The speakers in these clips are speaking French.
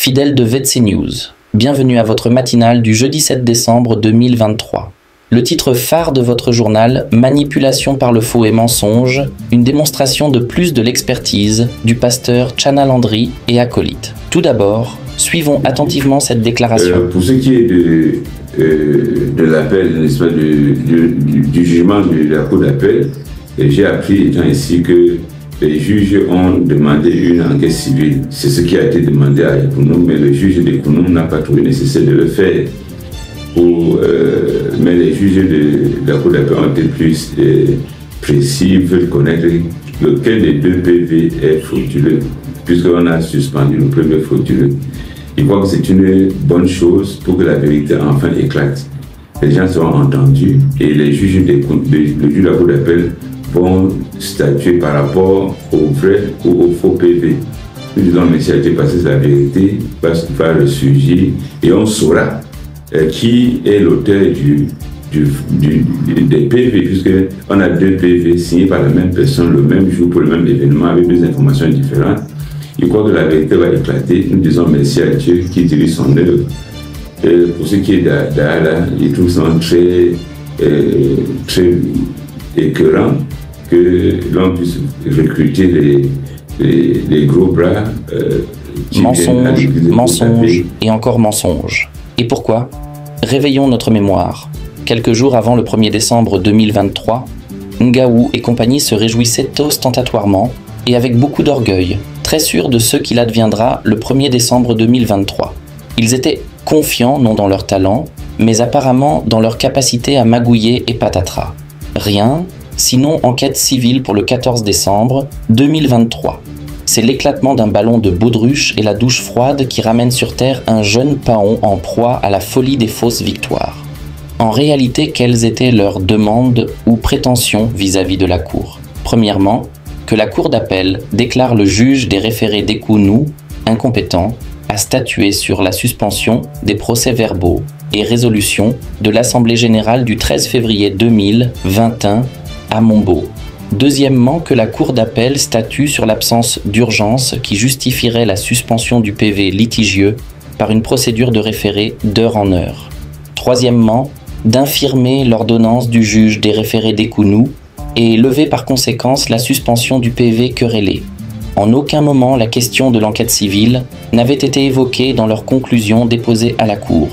Fidèles de VTC News, bienvenue à votre matinale du jeudi 7 décembre 2023. Le titre phare de votre journal, Manipulation par le faux et mensonge, une démonstration de plus de l'expertise du pasteur Chana Landry et acolytes. Tout d'abord, suivons attentivement cette déclaration. Pour ce qui est de l'appel, n'est-ce pas, du jugement de la Cour d'appel, j'ai appris étant ici que les juges ont demandé une enquête civile. C'est ce qui a été demandé à Ekounoum, mais le juge d'Ekounoum n'a pas trouvé nécessaire de le faire. Mais les juges de la Cour d'appel ont été plus précis, veulent connaître lequel des deux PV est frauduleux, puisqu'on a suspendu le premier frauduleux. Ils croient que c'est une bonne chose pour que la vérité enfin éclate. Les gens seront entendus et les juges de la Cour d'appel vont statuer par rapport au vrai ou au faux PV. Nous disons, mais si elle a été passée, la vérité va ressurgir et on saura qui est l'auteur des PV, puisqu'on a deux PV signés par la même personne le même jour pour le même événement avec deux informations différentes. Je crois que la vérité va éclater. Nous disons merci à Dieu qui dirige son œuvre. Pour ce qui est d'Allah, il trouve ça très écœurant que l'on puisse recruter les gros bras. Mensonge et encore mensonge. Et pourquoi? Réveillons notre mémoire. Quelques jours avant le 1er décembre 2023, Ngaou et compagnie se réjouissaient ostentatoirement et avec beaucoup d'orgueil, très sûrs de ce qu'il adviendra le 1er décembre 2023. Ils étaient confiants non dans leur talent, mais apparemment dans leur capacité à magouiller et patatras. Rien, sinon enquête civile pour le 14 décembre 2023. C'est l'éclatement d'un ballon de baudruche et la douche froide qui ramène sur Terre un jeune paon en proie à la folie des fausses victoires. En réalité, quelles étaient leurs demandes ou prétentions vis-à-vis de la Cour? Premièrement, que la Cour d'appel déclare le juge des référés d'Ekounou incompétent à statuer sur la suspension des procès-verbaux et résolutions de l'Assemblée générale du 13 février 2021 à Mombo. Deuxièmement, que la Cour d'appel statue sur l'absence d'urgence qui justifierait la suspension du PV litigieux par une procédure de référé d'heure en heure. Troisièmement, d'infirmer l'ordonnance du juge des référés d'Ekounou et lever par conséquence la suspension du PV querellé. En aucun moment la question de l'enquête civile n'avait été évoquée dans leurs conclusions déposées à la Cour.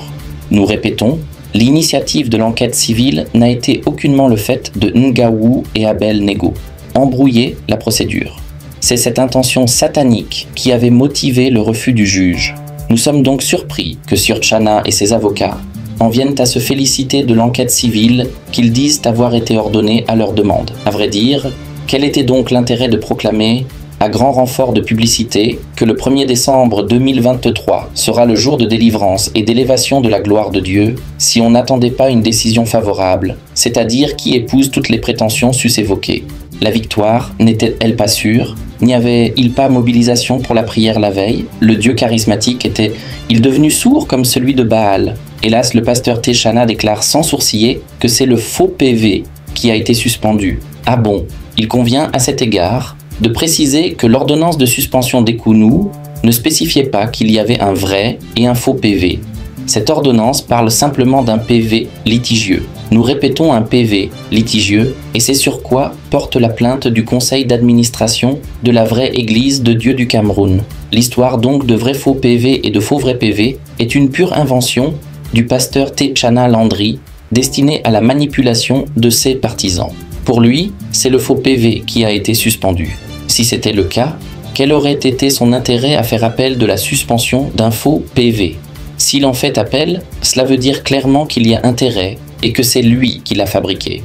Nous répétons, l'initiative de l'enquête civile n'a été aucunement le fait de Ngaou et Abel Nego. Embrouiller la procédure. C'est cette intention satanique qui avait motivé le refus du juge. Nous sommes donc surpris que Sieur Chana et ses avocats en viennent à se féliciter de l'enquête civile qu'ils disent avoir été ordonnée à leur demande. À vrai dire, quel était donc l'intérêt de proclamer, à grand renfort de publicité, que le 1er décembre 2023 sera le jour de délivrance et d'élévation de la gloire de Dieu, si on n'attendait pas une décision favorable, c'est-à-dire qui épouse toutes les prétentions sus évoquées? La victoire n'était-elle pas sûre? N'y avait-il pas mobilisation pour la prière la veille? Le Dieu charismatique était-il devenu sourd comme celui de Baal? Hélas, le pasteur Chana déclare sans sourciller que c'est le faux PV qui a été suspendu. Ah bon? Il convient à cet égard de préciser que l'ordonnance de suspension d'Ekounou ne spécifiait pas qu'il y avait un vrai et un faux PV. Cette ordonnance parle simplement d'un PV litigieux. Nous répétons un PV litigieux et c'est sur quoi porte la plainte du conseil d'administration de la vraie Église de Dieu du Cameroun. L'histoire donc de vrais faux PV et de faux vrais PV est une pure invention du pasteur Chana Landry destiné à la manipulation de ses partisans. Pour lui, c'est le faux PV qui a été suspendu. Si c'était le cas, quel aurait été son intérêt à faire appel de la suspension d'un faux PV? S'il en fait appel, cela veut dire clairement qu'il y a intérêt et que c'est lui qui l'a fabriqué.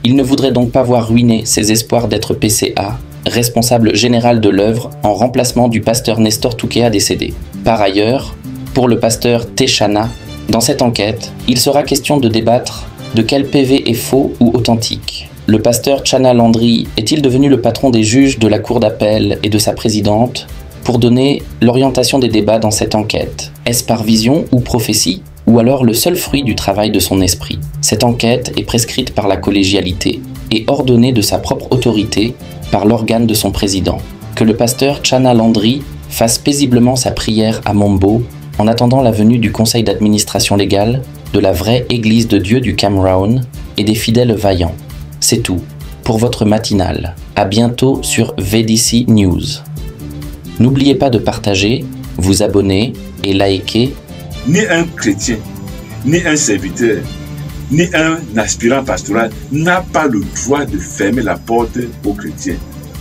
Il ne voudrait donc pas voir ruiner ses espoirs d'être PCA, responsable général de l'œuvre en remplacement du pasteur Nestor Toukéa décédé. Par ailleurs, pour le pasteur Chana, dans cette enquête, il sera question de débattre de quel PV est faux ou authentique. Le pasteur Chana Landry est-il devenu le patron des juges de la Cour d'appel et de sa présidente pour donner l'orientation des débats dans cette enquête? Est-ce par vision ou prophétie, ou alors le seul fruit du travail de son esprit? Cette enquête est prescrite par la collégialité et ordonnée de sa propre autorité par l'organe de son président. Que le pasteur Chana Landry fasse paisiblement sa prière à Mombo en attendant la venue du conseil d'administration légale, de la vraie Église de Dieu du Cameroun et des fidèles vaillants. C'est tout pour votre matinale. À bientôt sur VDC News. N'oubliez pas de partager, vous abonner et liker. Ni un chrétien, ni un serviteur, ni un aspirant pastoral n'a pas le droit de fermer la porte aux chrétiens.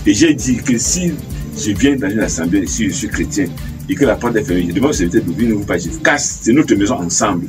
Et j'ai dit que si je viens dans une assemblée, si je suis chrétien, et que la porte est fermée, je demande au serviteur d'ouvrir, ne vous pas, je casse, c'est notre maison ensemble.